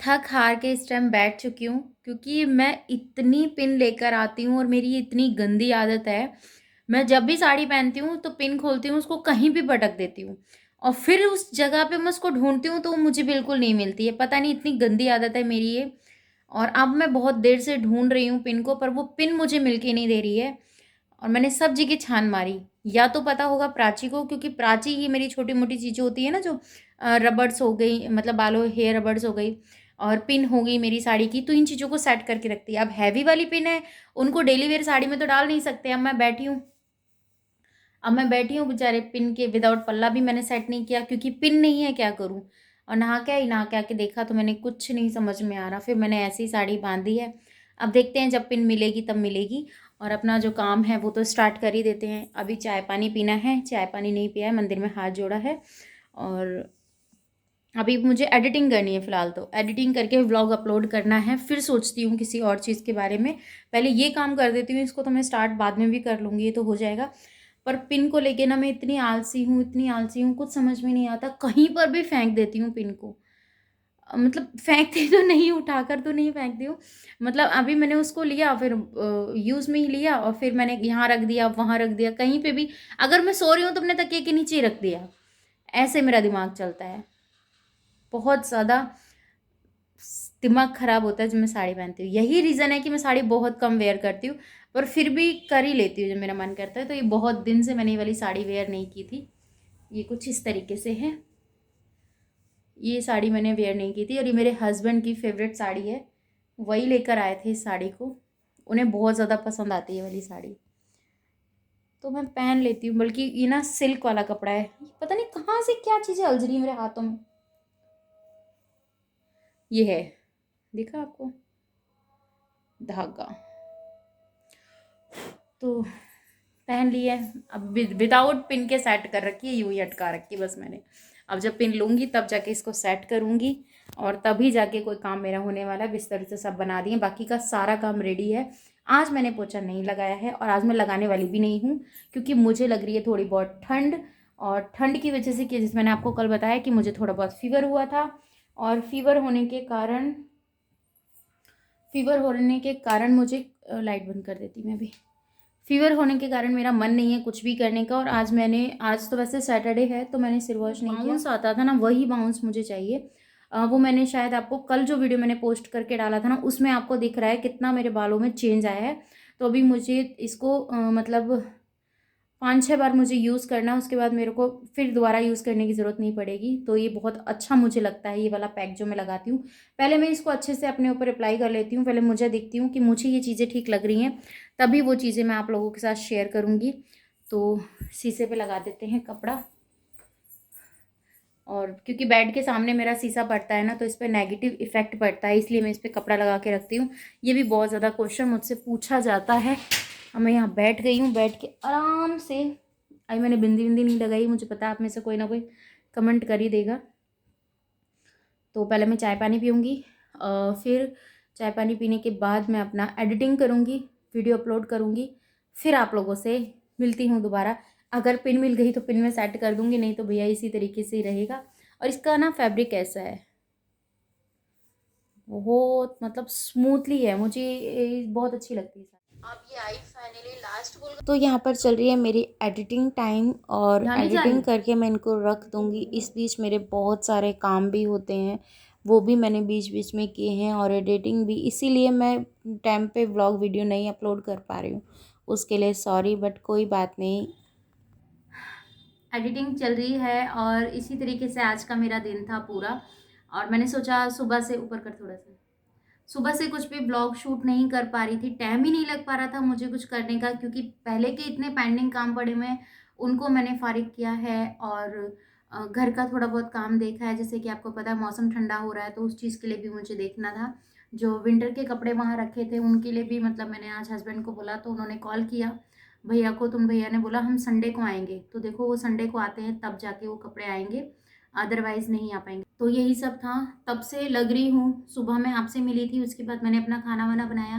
थक हार के इस टाइम बैठ चुकी हूँ क्योंकि मैं इतनी पिन लेकर आती हूँ और मेरी ये इतनी गंदी आदत है। मैं जब भी साड़ी पहनती हूँ तो पिन खोलती हूँ, उसको कहीं भी पटक देती हूँ और फिर उस जगह पे मैं उसको ढूंढती हूँ तो वो मुझे बिल्कुल नहीं मिलती है। पता नहीं इतनी गंदी आदत है मेरी ये। और अब मैं बहुत देर से ढूंढ रही हूँ पिन को, पर वो पिन मुझे मिल के नहीं दे रही है। और मैंने सब जगह छान मारी, या तो पता होगा प्राची को, क्योंकि प्राची ही मेरी छोटी मोटी चीज़ें होती है ना, जो रबर्ड्स हो गई, मतलब बालों हेयर रबर्ड्स हो गई और पिन हो गई मेरी साड़ी की, तो इन चीज़ों को सेट करके रखती है। अब हैवी वाली पिन है, उनको डेली वेयर साड़ी में तो डाल नहीं सकते। अब मैं बैठी हूँ बेचारे, पिन के विदाउट पल्ला भी मैंने सेट नहीं किया क्योंकि पिन नहीं है, क्या करूँ। और नहा के आके देखा तो मैंने कुछ नहीं समझ में आ रहा, फिर मैंने ऐसी ही साड़ी बांधी है। अब देखते हैं जब पिन मिलेगी तब मिलेगी। और अपना जो काम है वो तो स्टार्ट कर ही देते हैं। अभी चाय पानी पीना है, चाय पानी नहीं पिया है, मंदिर में हाथ जोड़ा है। और अभी मुझे एडिटिंग करनी है, फ़िलहाल तो एडिटिंग करके व्लॉग अपलोड करना है, फिर सोचती हूँ किसी और चीज़ के बारे में। पहले ये काम कर देती हूँ, इसको तो मैं स्टार्ट बाद में भी कर लूँगी, ये तो हो जाएगा। पर पिन को लेके ना मैं इतनी आलसी हूँ, इतनी आलसी हूँ, कुछ समझ में नहीं आता, कहीं पर भी फेंक देती हूँ पिन को। मतलब फेंकती तो नहीं, उठाकर तो नहीं फेंकती हूँ। मतलब अभी मैंने उसको लिया, फिर यूज़ में ही लिया और फिर मैंने यहाँ रख दिया, वहाँ रख दिया, कहीं पे भी। अगर मैं सो रही हूँ तो अपने तकिए के नीचे ही रख दिया। ऐसे मेरा दिमाग चलता है। बहुत ज़्यादा दिमाग ख़राब होता है जब मैं साड़ी पहनती हूँ। यही रीज़न है कि मैं साड़ी बहुत कम वेयर करती हूँ, पर फिर भी कर ही लेती हूँ जब मेरा मन करता है। तो ये बहुत दिन से मैंने ये वाली साड़ी वेयर नहीं की थी। ये कुछ इस तरीके से है। ये साड़ी मैंने वेयर नहीं की थी और ये मेरे हस्बैंड की फेवरेट साड़ी है। वही लेकर आए थे इस साड़ी को, उन्हें बहुत ज़्यादा पसंद आती है ये वाली साड़ी, तो मैं पहन लेती हूँ। बल्कि ये ना सिल्क वाला कपड़ा है, पता नहीं कहाँ से क्या चीज़ें उलझ रही है मेरे हाथों में। ये है, दिखा आपको, धागा। तो पहन ली है। अब विदाउट पिन के सेट कर रखी है, यूं ही अटका रखी है बस मैंने। अब जब पिन लूँगी तब जाके इसको सेट करूँगी और तभी जाके कोई काम मेरा होने वाला है। बिस्तर से सब बना दिए, बाकी का सारा काम रेडी है। आज मैंने पोछा नहीं लगाया है और आज मैं लगाने वाली भी नहीं हूँ, क्योंकि मुझे लग रही है थोड़ी बहुत ठंड। और ठंड की वजह से, कि जैसे मैंने आपको कल बताया कि मुझे थोड़ा बहुत फीवर हुआ था, और फीवर होने के कारण मुझे लाइट बंद कर देती मैं भी। फीवर होने के कारण मेरा मन नहीं है कुछ भी करने का। और आज तो वैसे सैटरडे है तो मैंने सिर वॉश नहीं किया। बाउंस आता था ना, वही बाउंस मुझे चाहिए। वो मैंने शायद आपको कल जो वीडियो मैंने पोस्ट करके डाला था ना, उसमें आपको दिख रहा है कितना मेरे बालों में चेंज आया है। तो अभी मुझे इसको मतलब 5-6 बार मुझे यूज़ करना है, उसके बाद मेरे को फिर दोबारा यूज़ करने की ज़रूरत नहीं पड़ेगी। तो ये बहुत अच्छा मुझे लगता है, ये वाला पैक जो मैं लगाती हूँ। पहले मैं इसको अच्छे से अपने ऊपर अप्लाई कर लेती हूँ, पहले मुझे देखती हूँ कि मुझे ये चीज़ें ठीक लग रही हैं, तभी वो चीज़ें मैं आप लोगों के साथ शेयर करूँगी। तो शीशे पे लगा देते हैं कपड़ा। और क्योंकि बेड के सामने मेरा शीशा पड़ता है ना, तो इस पर नेगेटिव इफेक्ट पड़ता है, इसलिए मैं इस पर कपड़ा लगा के रखती हूँ। ये भी बहुत ज़्यादा क्वेश्चन मुझसे पूछा जाता है। अब मैं यहाँ बैठ गई हूँ, बैठ के आराम से। अभी मैंने बिंदी बिंदी नहीं लगाई, मुझे पता है आप में से कोई ना कोई कमेंट कर ही देगा। तो पहले मैं चाय पानी पीऊँगी, फिर चाय पानी पीने के बाद मैं अपना एडिटिंग करूँगी, वीडियो अपलोड करूँगी, फिर आप लोगों से मिलती हूँ दोबारा। अगर पिन मिल गई तो पिन में सेट कर दूँगी, नहीं तो भैया इसी तरीके से ही रहेगा। और इसका ना फैब्रिक ऐसा है, बहुत मतलब स्मूथली है, मुझे बहुत अच्छी लगती है। अब ये आई फाइनली लास्ट बोल। तो यहाँ पर चल रही है मेरी एडिटिंग टाइम, और एडिटिंग करके मैं इनको रख दूँगी। इस बीच मेरे बहुत सारे काम भी होते हैं, वो भी मैंने बीच बीच में किए हैं, और एडिटिंग भी, इसीलिए मैं टाइम पे व्लॉग वीडियो नहीं अपलोड कर पा रही हूँ। उसके लिए सॉरी, बट कोई बात नहीं। एडिटिंग चल रही है और इसी तरीके से आज का मेरा दिन था पूरा। और मैंने सोचा सुबह से, ऊपर कर थोड़ा सा, सुबह से कुछ भी ब्लॉग शूट नहीं कर पा रही थी, टाइम ही नहीं लग पा रहा था मुझे कुछ करने का, क्योंकि पहले के इतने पेंडिंग काम पड़े हुए हैं, उनको मैंने फारिग किया है। और घर का थोड़ा बहुत काम देखा है, जैसे कि आपको पता है मौसम ठंडा हो रहा है, तो उस चीज़ के लिए भी मुझे देखना था। जो विंटर के कपड़े वहाँ रखे थे उनके लिए भी, मतलब मैंने आज हस्बैंड को बोला तो उन्होंने कॉल किया भैया को, तुम भैया ने बोला हम संडे को आएंगे, तो देखो वो संडे को आते हैं तब जाके वो कपड़े आएंगे, अदरवाइज़ नहीं आ पाएंगे। तो यही सब था, तब से लग रही हूँ। सुबह मैं आपसे मिली थी, उसके बाद मैंने अपना खाना वाना बनाया,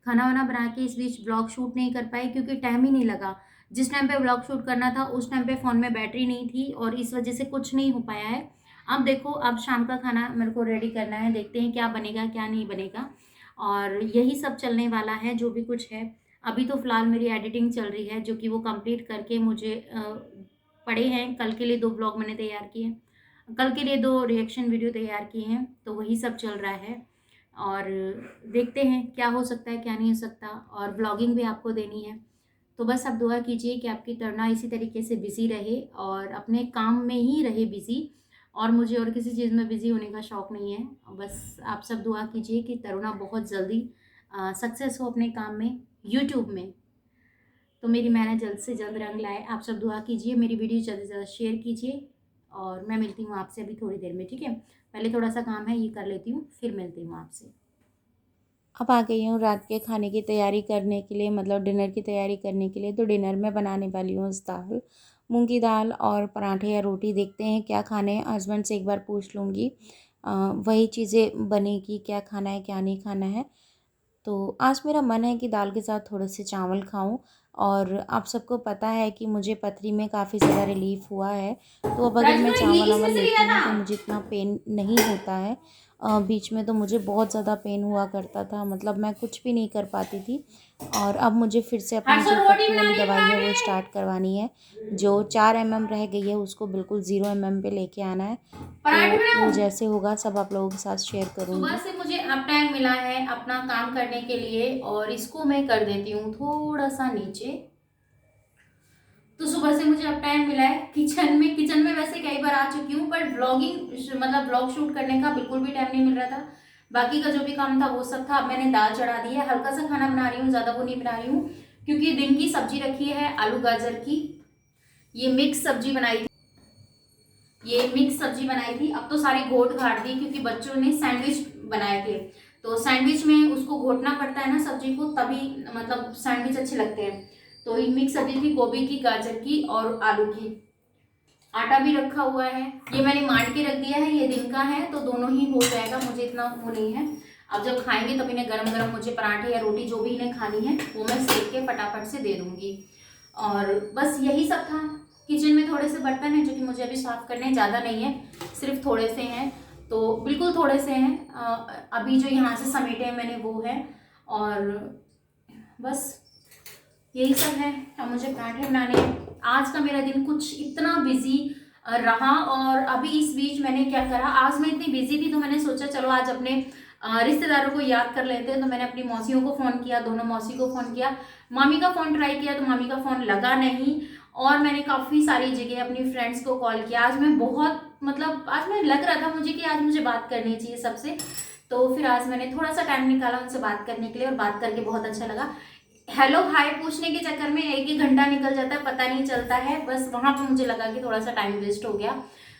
खाना वाना बना के इस बीच ब्लॉग शूट नहीं कर पाई क्योंकि टाइम ही नहीं लगा। जिस टाइम पे ब्लॉग शूट करना था उस टाइम पे फ़ोन में बैटरी नहीं थी और इस वजह से कुछ नहीं हो पाया है। अब देखो, अब शाम का खाना मेरे को रेडी करना है, देखते हैं क्या बनेगा क्या नहीं बनेगा, और यही सब चलने वाला है जो भी कुछ है। अभी तो फ़िलहाल मेरी एडिटिंग चल रही है, जो कि वो कंप्लीट करके मुझे पड़े हैं। कल के लिए 2 ब्लॉग मैंने तैयार किए हैं, कल के लिए 2 रिएक्शन वीडियो तैयार किए हैं, तो वही सब चल रहा है। और देखते हैं क्या हो सकता है क्या नहीं हो सकता, और ब्लॉगिंग भी आपको देनी है। तो बस आप दुआ कीजिए कि आपकी तरुणा इसी तरीके से बिज़ी रहे और अपने काम में ही रहे बिज़ी, और मुझे और किसी चीज़ में बिज़ी होने का शौक़ नहीं है। बस आप सब दुआ कीजिए कि तरुणा बहुत जल्दी सक्सेस हो अपने काम में, यूट्यूब में। तो मेरी मेहनत जल्द से जल्द रंग लाए। आप सब दुआ कीजिए, मेरी वीडियो जल्द से जल्द शेयर कीजिए, और मैं मिलती हूँ आपसे अभी थोड़ी देर में, ठीक है? पहले थोड़ा सा काम है, ये कर लेती हूँ, फिर मिलती हूँ आपसे। अब आ गई हूँ रात के खाने की तैयारी करने के लिए, मतलब डिनर की तैयारी करने के लिए। तो डिनर में बनाने वाली हूँ दाल, मूंग की दाल और पराठे या रोटी। देखते हैं क्या खाने हैं, हस्बैंड से एक बार पूछ लूँगी, वही चीज़ें बनेगी, क्या खाना है क्या नहीं खाना है। तो आज मेरा मन है कि दाल के साथ थोड़े से चावल खाऊं, और आप सबको पता है कि मुझे पथरी में काफ़ी ज़्यादा रिलीफ हुआ है। तो अब अगर मैं चावल वावल लेती हूँ तो मुझे इतना पेन नहीं होता है। बीच में तो मुझे बहुत ज़्यादा पेन हुआ करता था, मतलब मैं कुछ भी नहीं कर पाती थी। और अब मुझे फिर से अपनी जो पथरी वाली दवाई है वो स्टार्ट करवानी है। जो 4 mm रह गई है उसको बिल्कुल 0 mm पे लेके आना है। तो वो जैसे होगा सब आप लोगों के साथ शेयर करूँगी। सुबह से मुझे अब टाइम मिला है अपना काम करने के लिए, और इसको मैं कर देती हूँ थोड़ा सा नीचे। तो सुबह से मुझे अब टाइम मिला है किचन में वैसे कई बार आ चुकी हूँ, पर व्लॉगिंग मतलब व्लॉग शूट करने का बिल्कुल भी टाइम नहीं मिल रहा था। बाकी का जो भी काम था वो सब था। अब मैंने दाल चढ़ा दी है, हल्का सा खाना बना रही हूँ, ज़्यादा वो नहीं बना रही हूँ, क्योंकि दिन की सब्जी रखी है आलू गाजर की। ये मिक्स सब्जी बनाई थी। अब तो सारी घोट घाट दी, क्योंकि बच्चों ने सैंडविच बनाए थे, तो सैंडविच में उसको घोटना पड़ता है ना सब्जी को, तभी मतलब सैंडविच अच्छे लगते हैं। तो ये मिक्स सब्जी थी, गोभी की, गाजर की और आलू की। आटा भी रखा हुआ है, ये मैंने मांड के रख दिया है, ये दिन का है तो दोनों ही हो जाएगा, मुझे इतना वो नहीं है। अब जब खाएंगे तब इन्हें गरम गरम मुझे पराठे या रोटी जो भी इन्हें खानी है वो मैं सेक के फटाफट से दे दूंगी। और बस यही सब था। किचन में थोड़े से बर्तन हैं जो कि मुझे अभी साफ करने, ज़्यादा नहीं है, सिर्फ थोड़े से हैं, तो बिल्कुल थोड़े से हैं। अभी जो यहाँ से समेटे हैं मैंने वो है, और बस यही सब है। अब मुझे पराठे बनाने हैं। आज का मेरा दिन कुछ इतना बिजी रहा, और अभी इस बीच मैंने क्या करा, आज मैं इतनी बिजी थी तो मैंने सोचा चलो आज अपने रिश्तेदारों को याद कर लेते हैं। तो मैंने अपनी मौसियों को फ़ोन किया, दोनों मौसी को फ़ोन किया, मामी का फ़ोन ट्राई किया तो मामी का फ़ोन लगा नहीं, और मैंने काफ़ी सारी जगह अपनी फ्रेंड्स को कॉल किया। आज मैं बहुत मतलब आज मैं लग रहा था मुझे कि आज मुझे बात करनी चाहिए सबसे, तो फिर आज मैंने थोड़ा सा टाइम निकाला उनसे बात करने के लिए, और बात करके बहुत अच्छा लगा। हेलो हाय पूछने के चक्कर में 1-1 घंटा निकल जाता है, पता नहीं चलता है। बस वहां पे मुझे लगा कि थोड़ा सा टाइम वेस्ट हो गया,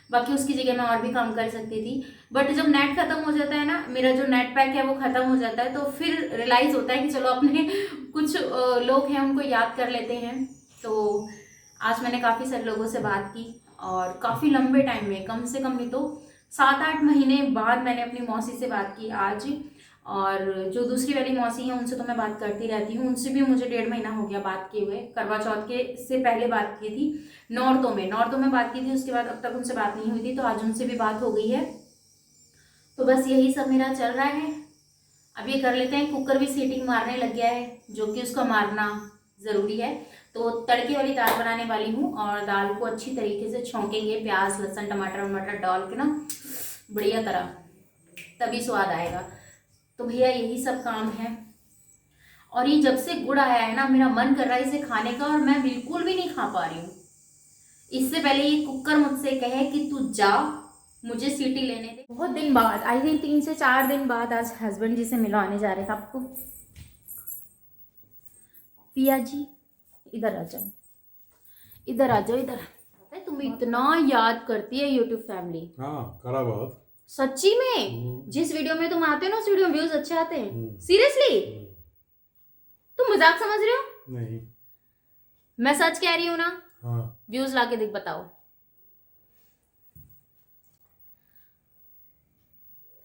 बाकी उसकी जगह मैं और भी काम कर सकती थी। बट जब नेट खत्म हो जाता है ना, मेरा जो नेट पैक है वो खत्म हो जाता है, तो फिर रियलाइज होता है कि चलो अपने कुछ लोग हैं उनको याद कर लेते हैं। तो आज मैंने काफ़ी सारे लोगों से बात की, और काफ़ी लंबे टाइम में, कम से कम नहीं तो 7-8 महीने बाद मैंने अपनी मौसी से बात की आज। और जो दूसरी वाली मौसी हैं उनसे तो मैं बात करती रहती हूँ, उनसे भी मुझे 1.5 महीना हो गया बात किए हुए। करवा चौथ के से पहले बात की थी, नौरतों में बात की थी, उसके बाद अब तक उनसे बात नहीं हुई थी, तो आज उनसे भी बात हो गई है। तो बस यही सब मेरा चल रहा है। अब ये कर लेते हैं, कुकर भी सीटिंग मारने लग गया है, जो कि उसका मारना ज़रूरी है। तो तड़के वाली दाल बनाने वाली हूँ, और दाल को अच्छी तरीके से छौंकेंगे, प्याज लहसुन टमाटर वमाटर डाल के ना बढ़िया तरह, तभी स्वाद आएगा। तो भैया यही सब काम है। और ये जब से गुड़ आया है ना, मेरा मन कर रहा है इसे खाने का, और मैं बिल्कुल भी नहीं खा पा रही हूँ। इससे पहले ये कुकर मुझसे कहे कि तू जा, मुझे सीटी लेने दे। बहुत दिन बाद, आई थिंक 3 से 4 दिन बाद आज हस्बैंड जी से मिलवाने जा रहे थे आपको। पिया जी इधर आ जाओ, इधर आ जाओ, इधर। तुम इतना याद करती है यूट्यूब फैमिली। हाँ करा बहुत। सच्ची में जिस वीडियो में तुम आते हो ना उस वीडियो में व्यूज अच्छे आते हैं, सीरियसली? तुम मजाक समझ रहे हो? नहीं, मैं सच कह रही हूँ ना। हाँ व्यूज लाके देख, बताओ।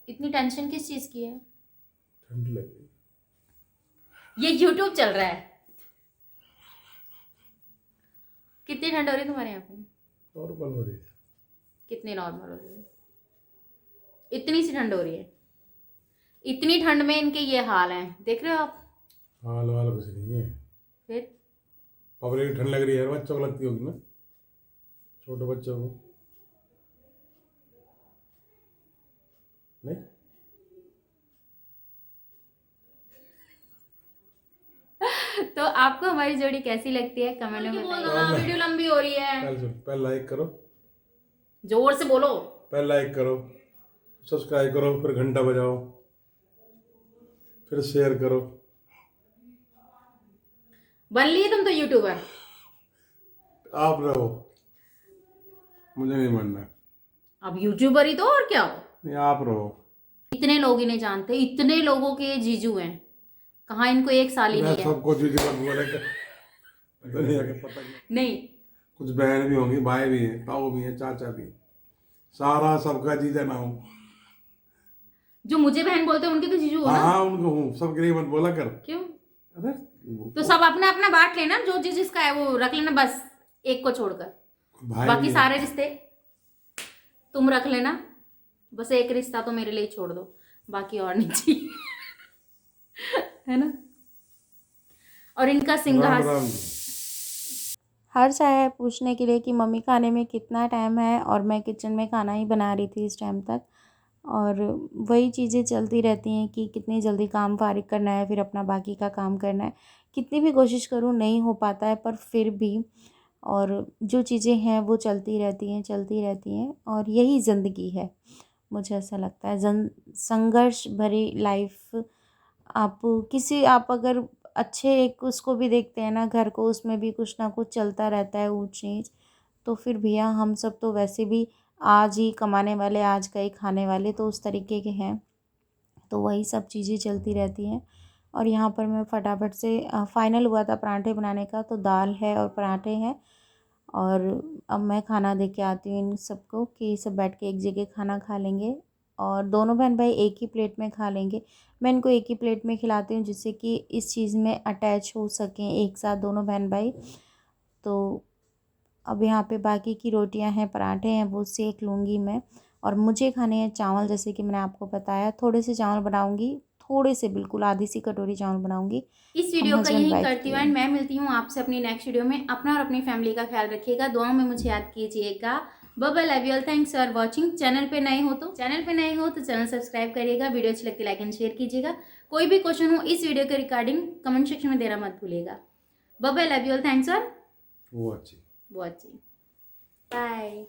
इतनी टेंशन किस चीज की है? ठंड लग रही। ये यूट्यूब चल रहा है। कितनी ठंड हो रही है तुम्हारे यहाँ पे? नॉर्मल हो रही है। कितनी नॉर्मल हो रही है? इतनी सी ठंड हो रही है, इतनी ठंड में इनके ये हाल हैं, देख रहे हो आप। हाल वाल कुछ नहीं है। फिर पब्लिक ठंड लग रही है यार, बच्चों को लगती होगी ना, छोटे बच्चों को नहीं। तो आपको हमारी जोड़ी कैसी लगती है कमेंट में बताइए। वीडियो लंबी हो रही है, पहले लाइक करो, जोर से बोलो। पहले लाइक करो, सब्सक्राइब करो, फिर घंटा बजाओ, फिर शेयर करो। बन लिए तुम तो यूट्यूबर। आप रहो, मुझे नहीं बनना। अब यूट्यूबर ही तो, और क्या हो। नहीं, आप रहो। इतने लोग इन्हें जानते, इतने लोगों के ये जीजू हैं, कहाँ इनको एक साल ही नहीं है। सबको जीजू मत बोलेगा, दुनिया के पता नहीं, कुछ बहन भी होंगी, भाई भी हैं, ताऊ भी हैं, चाचा भी हैं, सारा सबका जीजा ना हो। जो मुझे बहन बोलते हैं उनके तो जीजू हो हाँ ना। हाँ, उनको हूँ, सबके लिए मत बोला कर। क्यों? अरे तो सब अपना अपना बांट लेना, जो जिसका है वो रख लेना, बस एक को छोड़कर। भाई बाकी भी सारे रिश्ते तुम रख लेना, बस एक रिश्ता तो मेरे लिए छोड़ दो, बाकी और नहीं चाहिए। है ना। और इनका राम सिंहासन। राम। हर्ष आया है पूछने के लिए कि मम्मी खाने में कितना टाइम है, और मैं किचन में खाना ही बना रही थी इस टाइम तक। और वही चीज़ें चलती रहती हैं कि कितनी जल्दी काम फारिग करना है, फिर अपना बाकी का काम करना है। कितनी भी कोशिश करूँ नहीं हो पाता है, पर फिर भी और जो चीज़ें हैं वो चलती रहती हैं, और यही ज़िंदगी है। मुझे ऐसा लगता है संघर्ष भरी लाइफ। आप अगर अच्छे एक उसको भी देखते हैं ना, घर को, उसमें भी कुछ ना कुछ चलता रहता है, ऊंच नीच। तो फिर भैया हम सब तो वैसे भी आज ही कमाने वाले, आज का ही खाने वाले, तो उस तरीके के हैं। तो वही सब चीज़ें चलती रहती हैं। और यहाँ पर मैं फटाफट से फाइनल हुआ था पराठे बनाने का, तो दाल है और पराठे हैं। और अब मैं खाना दे के आती हूँ इन सबको कि सब बैठ के एक जगह खाना खा लेंगे, और दोनों बहन भाई एक ही प्लेट में खा लेंगे। मैं इनको एक ही प्लेट में खिलाती हूँ, जिससे कि इस चीज़ में अटैच हो सकें एक साथ दोनों बहन भाई। तो अब यहाँ पे बाकी की रोटियां हैं, पराठे हैं, वो सेक लूँगी मैं। और मुझे खाने हैं चावल, जैसे कि मैंने आपको बताया, थोड़े से चावल बनाऊँगी, थोड़े से, बिल्कुल आधी सी कटोरी चावल बनाऊँगी। इस हम वीडियो का हस्बैंड यही वाइफ करती के हूँ, लिए। एंड मैं मिलती हूँ आपसे अपनी नेक्स्ट वीडियो में। अपना और अपनी फैमिली का ख्याल रखिएगा, दुआओं में मुझे याद कीजिएगा। Bye bye, love you all, thanks for watching. Channel पे नए हो तो चैनल सब्सक्राइब करिएगा, वीडियो अच्छी लगती है लाइक एंड शेयर कीजिएगा। कोई भी क्वेश्चन हो इस वीडियो के रिगार्डिंग कमेंट सेक्शन में देना मत भूलिएगा। Bye bye, love you all, thanks for वो अच्छी वाचिंग। बाय।